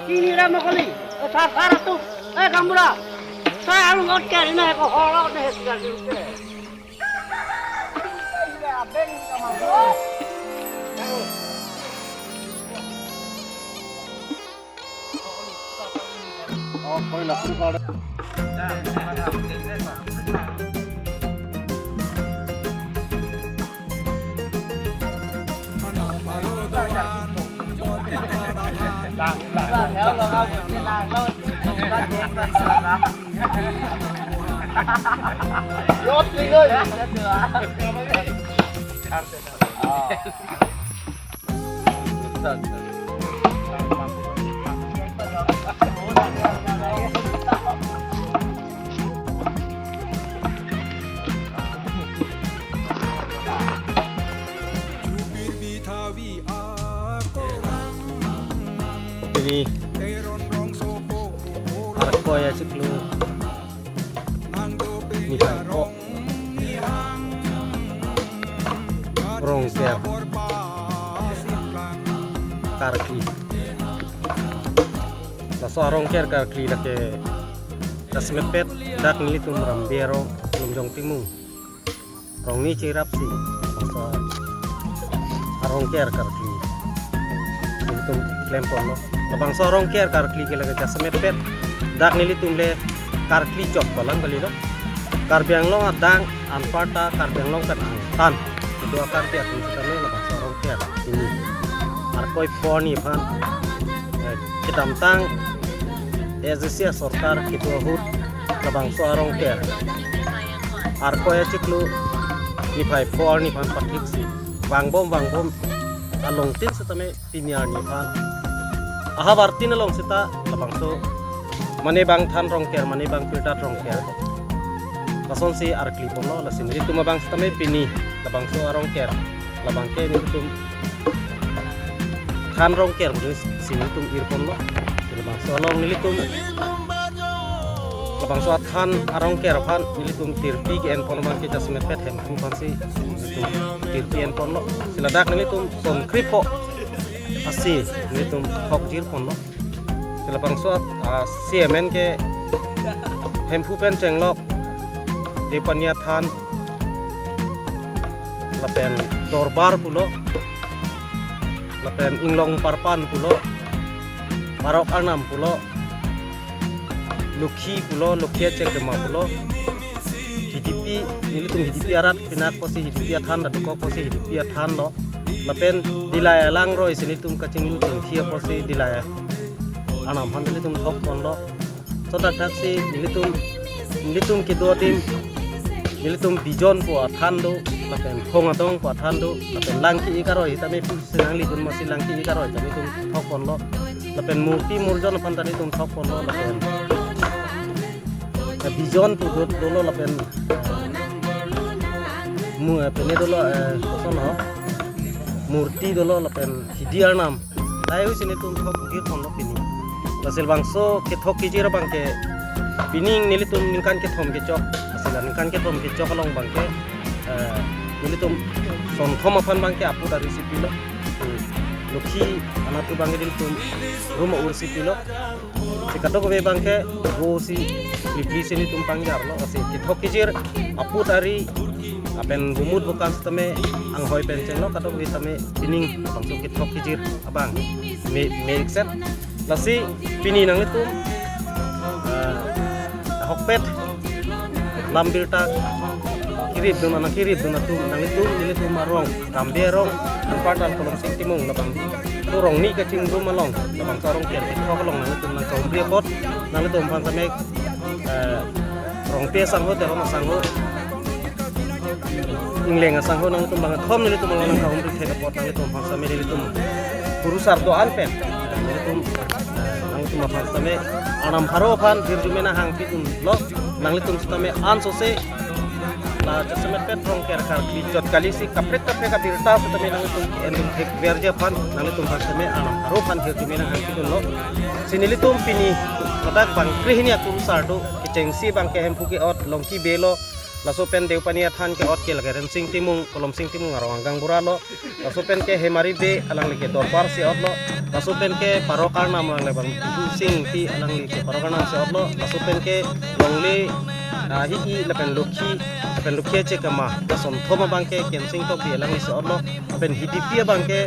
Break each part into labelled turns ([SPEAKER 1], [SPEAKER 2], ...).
[SPEAKER 1] Sini ra mau kali. Sar tu. Kamu lah. Saya harus ngotker ini kok holok deh sekali itu. Iya, beng sama bos. Oh, koi lah tu kalau. Lốt đi ơi.
[SPEAKER 2] Ini arko ya ciklu ni arko rong siap karki laso rong ker karki lake tasmepet dak nilitum rambero lumjong timung rong ni cirap si laso rong ker karki nilitum lempon lo labang sorong ker karkli ke laga tasmepet dak nilitum le karkli chop balang kali lo karbiang long adang anpata karbiang long kan tan kedua karti aku sekali labang sorong ker ini arkoi poni pan kitam tang ezesia sorkar ketua hut labang sorong ker arkoi ciklu ni pai pol ni pan patik si bang bom along tin setame piniar ni pan aha bartin along sita labang so mane bang than rong ker mane bang filter rong ker kason si arkli pomlo la sinri tuma bang setame pini labang so rong ker labang ke ni tum than rong ker budis sini tum ir pomlo labang so long ni tum labang so than arong ker pan ni tum tirpi ke en pon bang ke jasmet pet hem tum pan si tum tirpi en ponlo siladak ni tum som kripo asi ni tum hok jir ponlo silapang suat cmn ke hempu pen cenglok di panyathan lapen dorbar pulo lapen inglong parpan pulo marok anam pulo lukhi pulo lukhia cengkema pulo hidipi nilitum hidipi arat pinak posi hidipi athan radukok posi hidipi athan lo lapen dilaya lang roi sinitum kacing lutung khia posi dilaya anam han nilitum thok ponlo sodak taksi nilitum ki do tim nilitum bijon po athan do lapen khongatong po athan do lapen langki ikaro hitame pusinang litun masi langki ikaro hitame tum thok ponlo lapen murti murjon pan tani tum thok ponlo lapen bijon tu dolo lapen mu pene dolo kosono murti dolo lapen hidiar nam tayo sini tum thok gir ponlo pini lasil bangso ke thok kijir bangke pining nilitum ningkan ke thom ke chok asilan ningkan ke thom ke chok long bangke nilitum son thom apan bangke apu dari sipilo lukhi anatu bangke nilitum rumah ursi pilo sikato ko be bangke go si libri sini tumpang jar lo asi ke thok kijir apu dari apen bumut bukan setame ang hoy pencen lo kato be tame pining bangso ke thok kijir abang me set lasi pini nang itu hokpet lambil tak kirip dona tu nang itu nili tu marong rambe rong patal kolong sing timung labang tu rong ni kacing rumah long labang sarong kian itu kolong nang itu nang kau bria bot nang itu umpan same rong te sangho te rong sangho ingleng sangho nang itu banget thom nili tu malang kau bria te bot nang itu umpan same nili tu kurusar do alpen nang itu umpan same anam haro pan dirjumena hang pitun lo nang litum stame an sose la jasmet pet rong ker kar klijot kali si kaprek ka dirta stame nang litum endum hek verja pan nang litum stame anam haro pan dirjumena hang pitun lo sini litum pini kodak bang krihni aku sardo kicengsi bang ke hempu ke ot longki belo laso pen deu pania than ke ot ke lage ren sing timung kolom sing timung arong anggang buralo laso pen ke hemari be alang leke dorpar si otlo laso pen ke parokar nam alang le bang sing ti alang leke parokar nam si otlo laso pen ke longle hi lepen lukhi che kama lasom thoma bangke ken sing to bi alang si otlo pen hidipia bangke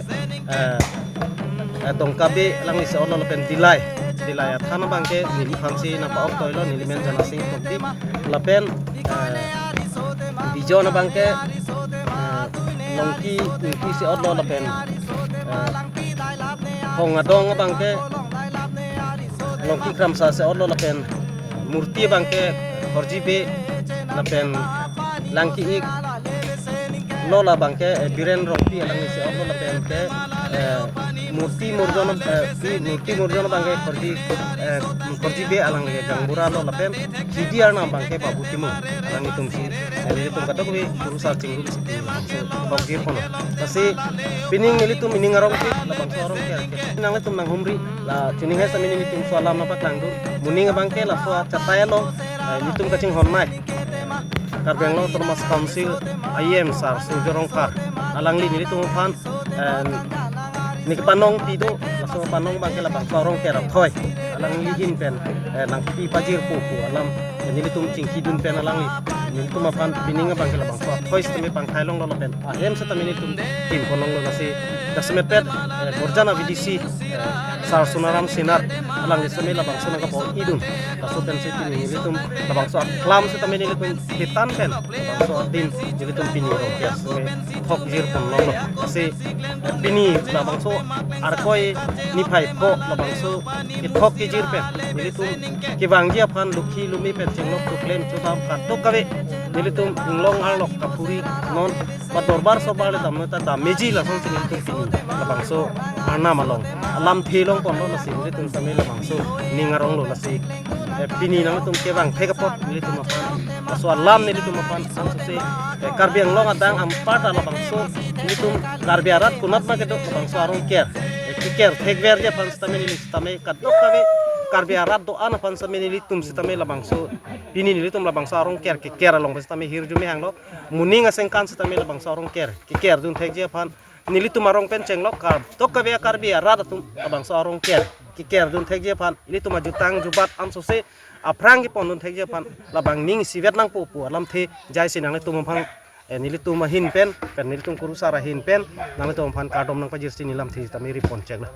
[SPEAKER 2] dongkabe alang si otlo lepen dilai thana bangke nili phansi na paok toilo nili men jana sing to bi lepen Bijo na bangke longki si otlo lapen hong adong bangke longki kramsa si otlo lapen murti bangke horji be lapen langki ik lola bangke biren rongpi alang si otlo lapen ke murti murjono bangke horji be alang gangbura lo lapen kidiar na bangke babu timu alang itum si ini tum kata kami berusaha cinggu bogir kono kasi pining nilitum ini ngarong ki labang sorong ki nang tum nang humri la cining he sami nilitum sualam apa tangdu muning bangke la so cataya lo nilitum kacing hormai karbeng lo termas council IM sar sujorong kar alang li nilitum pan ni panong tido laso panong bangke labang sorong ki rathoi alang li hin pen nang pi pajir pupu alam nilitum cingkidun pen alang li nilitum apan pininga bangke labang so tois teme pang thailong lo pen ahem sa tame nilitum tim konong lo nasi dasmepet borjana vidisi sar sunaram sinar alang disame labang so nang kapon idun kaso pen se tin nilitum labang so klam sa tame nilitum hitan pen labang so din nilitum piniro ya sume thok jir pon lo kasi pini labang so arkoi ni phai ko labang so thok ki jir pen nilitum ki bangji apan lukhi lumi pen chenglok to claim chutam katok kabe nilitum inglong alok kapuri non padorbar sobale damnota dameji lason nilitum pini labang so ana malong alam thilong pon lo nasi nilitum same labang so ningarong lo nasi pini nang tum ke bang thekapot nilitum apan so alam nilitum apan samse karbiang long adang ampat labang so nilitum karbiarat kunat ma kedok labang so arong ker kiker thekver je pan stame nilistame katok kabe karbiarat do ana pan sa menilitum sitame labang so pini nilitum labang so arong ker kiker long sitame hirjumi hanglo muninga sengkan sitame labang so arong ker kiker dun thekje pan nilitum arong pen cenglok kar tok kabe karbiarat tum labang so arong ker kiker dun thekje pan nilitum ajutang jubat am so se aprang ki pon dun thekje pan labang ning sivet nang popu alam the jai sinang tum phang nilitum hin pen nilitum kurusara hin pen nang tum phan kadom nang pajir sinilam thi tame ripon cek la